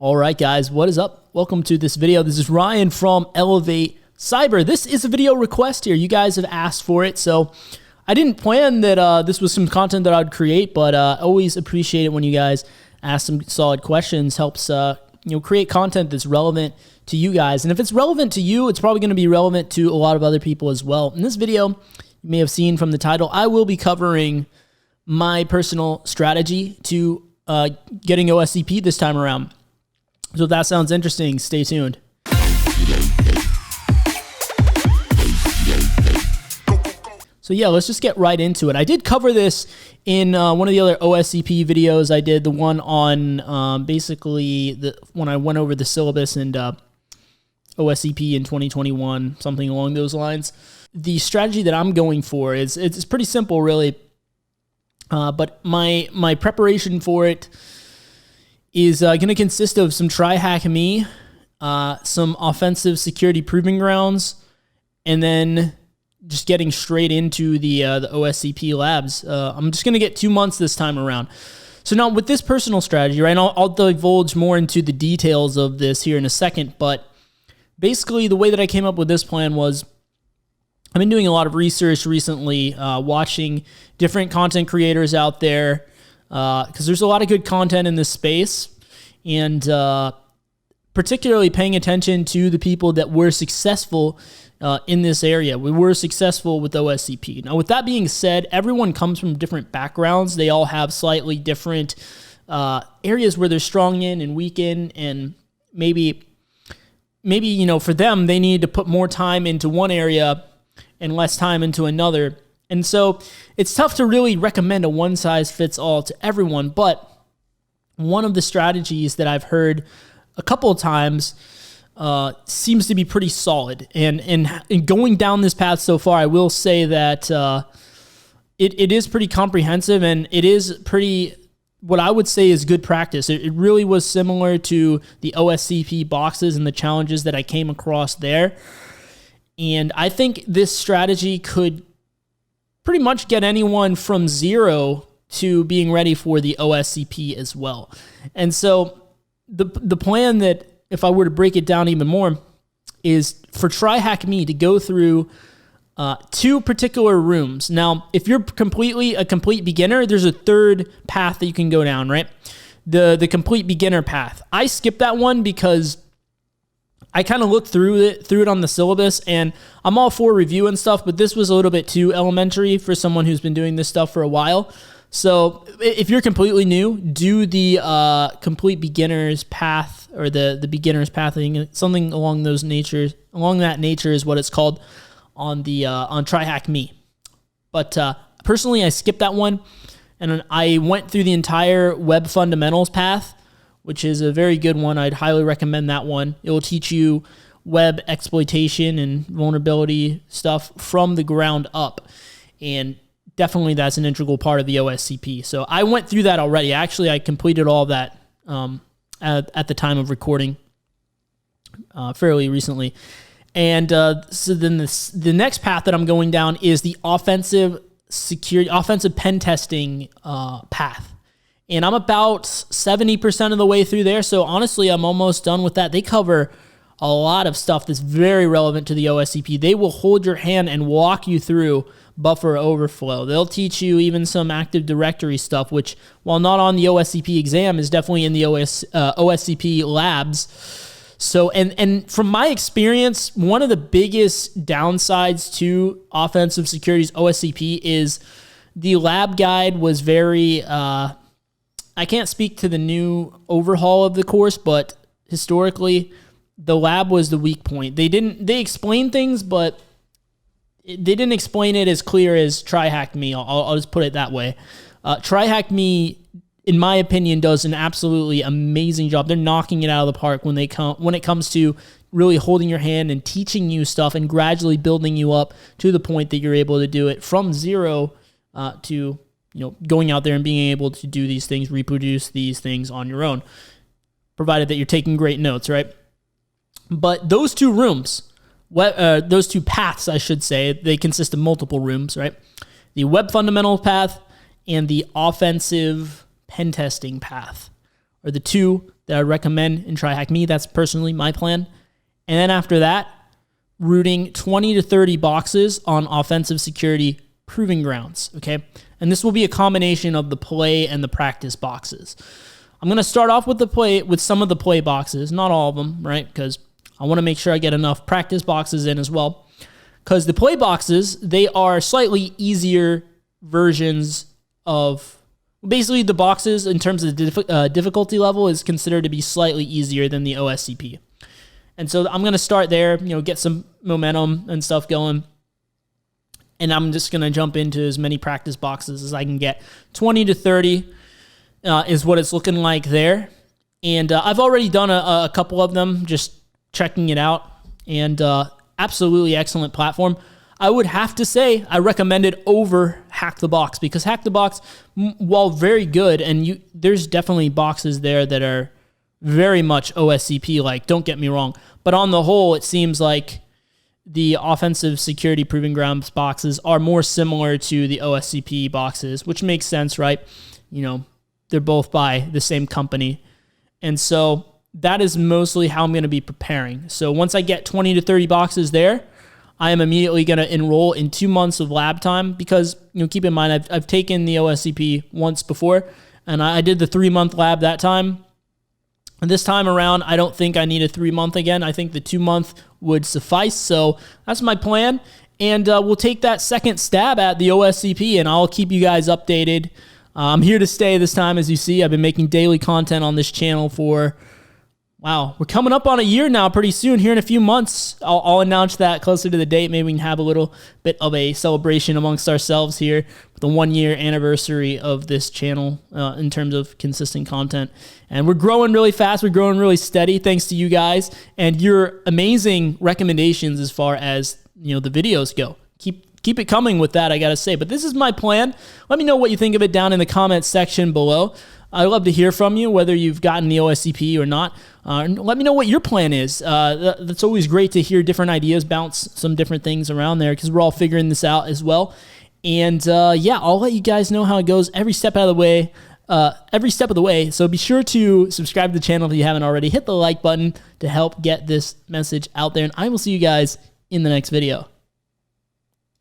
All right, guys, what is up? Welcome to this video. This is Ryan from elevatecyber. This is a video request here. You guys have asked for it, so I didn't plan that this was some content that I'd create, but always appreciate it when you guys ask some solid questions. Helps create content that's relevant to you guys. And if it's relevant to you, it's probably going to be relevant to a lot of other people as well. In this video, you may have seen from the title, I will be covering my personal strategy to getting OSCP this time around. So if that sounds interesting, stay tuned. So yeah, let's just get right into it. I did cover this in one of the other OSCP videos I did, the one on basically when I went over the syllabus and OSCP in 2021, something along those lines. The strategy that I'm going for is it's pretty simple, really. But my preparation for it is going to consist of some try-hack me, some offensive security proving grounds, and then just getting straight into the OSCP labs. I'm just going to get 2 months this time around. So now with this personal strategy, right, and I'll divulge more into the details of this here in a second, but basically the way that I came up with this plan was I've been doing a lot of research recently, watching different content creators out there, because there's a lot of good content in this space, and particularly paying attention to the people that were successful in this area. We were successful with OSCP. Now, with that being said, everyone comes from different backgrounds. They all have slightly different areas where they're strong in and weak in, and maybe for them, they need to put more time into one area and less time into another. And so it's tough to really recommend a one-size-fits-all to everyone, but one of the strategies that I've heard a couple of times seems to be pretty solid. And in going down this path so far, I will say that it is pretty comprehensive, and it is pretty, what I would say is good practice. It really was similar to the OSCP boxes and the challenges that I came across there. And I think this strategy could pretty much get anyone from zero to being ready for the OSCP as well. And so the plan that, if I were to break it down even more, is for try-hack me to go through 2 particular rooms. Now, if you're a complete beginner, there's a third path that you can go down, right? The complete beginner path. I skipped that one because I kind of looked through it on the syllabus, and I'm all for review and stuff, but this was a little bit too elementary for someone who's been doing this stuff for a while. So if you're completely new, do the complete beginner's path, or the beginner's path. I think something along that nature is what it's called on the on try-hack me. But personally, I skipped that one, and I went through the entire web fundamentals path, which is a very good one. I'd highly recommend that one. It will teach you web exploitation and vulnerability stuff from the ground up. And definitely that's an integral part of the OSCP. So I went through that already. Actually, I completed all of that at the time of recording fairly recently. And so then the next path that I'm going down is the offensive pen testing path. And I'm about 70% of the way through there. So honestly, I'm almost done with that. They cover a lot of stuff that's very relevant to the OSCP. They will hold your hand and walk you through buffer overflow. They'll teach you even some Active Directory stuff, which, while not on the OSCP exam, is definitely in the OSCP labs. So, and from my experience, one of the biggest downsides to offensive security's OSCP is the lab guide was very... I can't speak to the new overhaul of the course, but historically, the lab was the weak point. They explained things, but they didn't explain it as clear as try-hack me. I'll just put it that way. Try-hack me, in my opinion, does an absolutely amazing job. They're knocking it out of the park when it comes to really holding your hand and teaching you stuff and gradually building you up to the point that you're able to do it from zero to going out there and being able to do these things, reproduce these things on your own, provided that you're taking great notes, right? But those 2 rooms, those 2 paths, I should say, they consist of multiple rooms, right? The web fundamentals path and the offensive pen testing path are the two that I recommend in Try Hack Me. That's personally my plan. And then after that, rooting 20 to 30 boxes on offensive security proving grounds, okay? And this will be a combination of the play and the practice boxes. I'm going to start off with some of the play boxes, not all of them, right? Because I want to make sure I get enough practice boxes in as well. Because the play boxes, they are slightly easier versions of, basically the boxes in terms of the difficulty level is considered to be slightly easier than the OSCP. And so I'm going to start there, get some momentum and stuff going. And I'm just going to jump into as many practice boxes as I can get. 20 to 30 is what it's looking like there. And I've already done a couple of them, just checking it out. And absolutely excellent platform. I would have to say I recommend it over Hack the Box, because Hack the Box, while very good, and there's definitely boxes there that are very much OSCP-like, don't get me wrong. But on the whole, it seems like the offensive security proving grounds boxes are more similar to the OSCP boxes, which makes sense, right? They're both by the same company. And so that is mostly how I'm going to be preparing. So once I get 20 to 30 boxes there, I am immediately going to enroll in 2 months of lab time, because keep in mind, I've taken the OSCP once before, and I did the 3-month lab that time. And this time around, I don't think I need a 3-month again. I think the 2-month would suffice. So that's my plan. And we'll take that second stab at the OSCP, and I'll keep you guys updated. I'm here to stay this time, as you see. I've been making daily content on this channel for, wow, we're coming up on a year now pretty soon, here in a few months. I'll announce that closer to the date. Maybe we can have a little bit of a celebration amongst ourselves here with the 1-year anniversary of this channel in terms of consistent content. And we're growing really fast. We're growing really steady thanks to you guys and your amazing recommendations as far as the videos go. Keep it coming with that, I got to say. But this is my plan. Let me know what you think of it down in the comments section below. I'd love to hear from you, whether you've gotten the OSCP or not. Let me know what your plan is. That's always great to hear different ideas, bounce some different things around there, because we're all figuring this out as well. And yeah, I'll let you guys know how it goes every step of the way. So be sure to subscribe to the channel if you haven't already. Hit the like button to help get this message out there. And I will see you guys in the next video.